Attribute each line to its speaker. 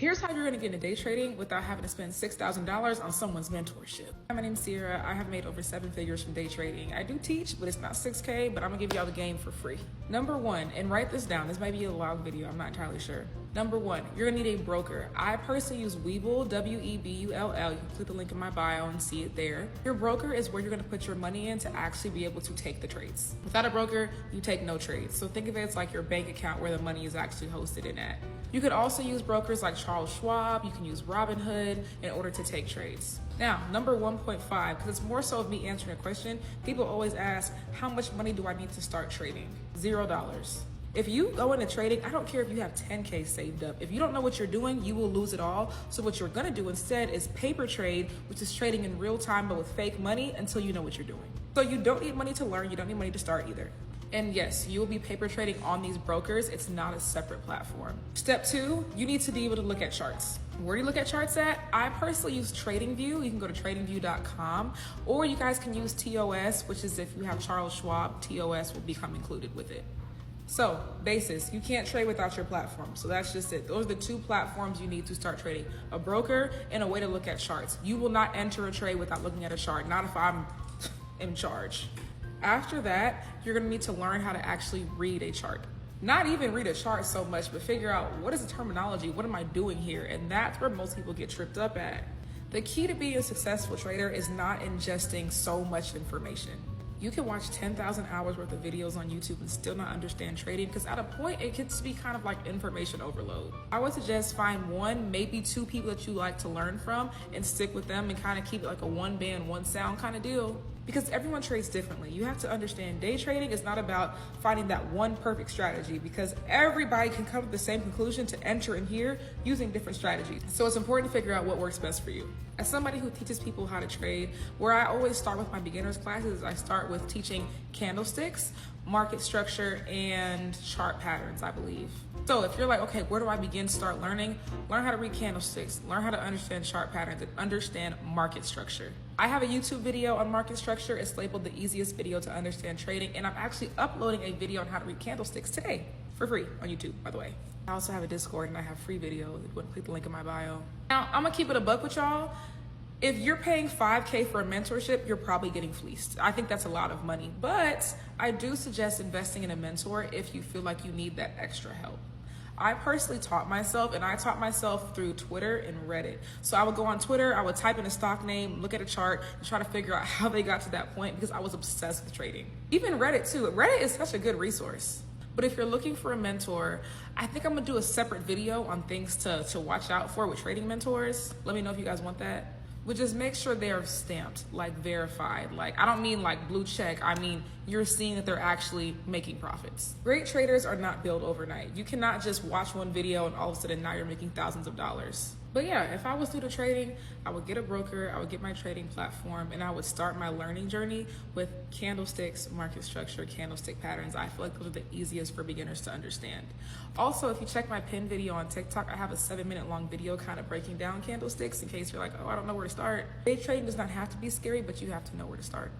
Speaker 1: Here's how you're gonna get into day trading without having to spend $6,000 on someone's mentorship. Hi, my name's Sierra. I have made over 7 figures from day trading. I do teach, but it's not 6K, but I'm gonna give y'all the game for free. Number one, and write this down, this might be a long video, I'm not entirely sure. Number one, you're gonna need a broker. I personally use Webull, W-E-B-U-L-L. You can click the link in my bio and see it there. Your broker is where you're gonna put your money in to actually be able to take the trades. Without a broker, you take no trades. So think of it as like your bank account where the money is actually hosted in at. You could also use brokers like Charles Schwab, you can use Robinhood in order to take trades. Now, number 1.5, because it's more so of me answering a question, people always ask, how much money do I need to start trading? $0. If you go into trading, I don't care if you have 10K saved up. If you don't know what you're doing, you will lose it all. So what you're gonna do instead is paper trade, which is trading in real time but with fake money until you know what you're doing. So you don't need money to learn, you don't need money to start either. And yes, you will be paper trading on these brokers. It's not a separate platform. Step 2, you need to be able to look at charts. Where do you look at charts at? I personally use TradingView. You can go to tradingview.com, or you guys can use TOS, which is if you have Charles Schwab, TOS will become included with it. So, basis, you can't trade without your platform. So that's just it. Those are the 2 platforms you need to start trading. A broker and a way to look at charts. You will not enter a trade without looking at a chart, not if I'm in charge. After that, you're gonna need to learn how to actually read a chart. Not even read a chart so much, but figure out what is the terminology, what am I doing here? And that's where most people get tripped up at. The key to being a successful trader is not ingesting so much information. You can watch 10,000 hours worth of videos on YouTube and still not understand trading, because at a point it gets to be kind of like information overload. I would suggest find 1, maybe 2 people that you like to learn from and stick with them and kind of keep it like a one band, one sound kind of deal. Because everyone trades differently. You have to understand day trading is not about finding that one perfect strategy, because everybody can come to the same conclusion to enter in here using different strategies. So it's important to figure out what works best for you. As somebody who teaches people how to trade, where I always start with my beginners classes, I start with teaching candlesticks, market structure, and chart patterns, I believe. So if you're like, okay, where do I begin to start learning? Learn how to read candlesticks, learn how to understand chart patterns, and understand market structure. I have a YouTube video on market structure. It's labeled the easiest video to understand trading, and I'm actually uploading a video on how to read candlesticks today for free on YouTube, by the way. I also have a Discord and I have free videos. Click the link in my bio. Now, I'm gonna keep it a buck with y'all. If you're paying $5K for a mentorship, you're probably getting fleeced. I think that's a lot of money, but I do suggest investing in a mentor if you feel like you need that extra help. I personally taught myself, and I taught myself through Twitter and Reddit. So I would go on Twitter, I would type in a stock name, look at a chart, and try to figure out how they got to that point, because I was obsessed with trading. Even Reddit too. Reddit is such a good resource. But if you're looking for a mentor, I think I'm gonna do a separate video on things to watch out for with trading mentors. Let me know if you guys want that. But just make sure they're stamped, like verified. Like, I don't mean like blue check, I mean you're seeing that they're actually making profits. Great traders are not built overnight. You cannot just watch one video and all of a sudden now you're making thousands of dollars. But yeah, if I was new to trading, I would get a broker, I would get my trading platform, and I would start my learning journey with candlesticks, market structure, candlestick patterns. I feel like those are the easiest for beginners to understand. Also, if you check my pinned video on TikTok, I have a 7-minute long video kind of breaking down candlesticks in case you're like, oh, I don't know where to start. Day trading does not have to be scary, but you have to know where to start.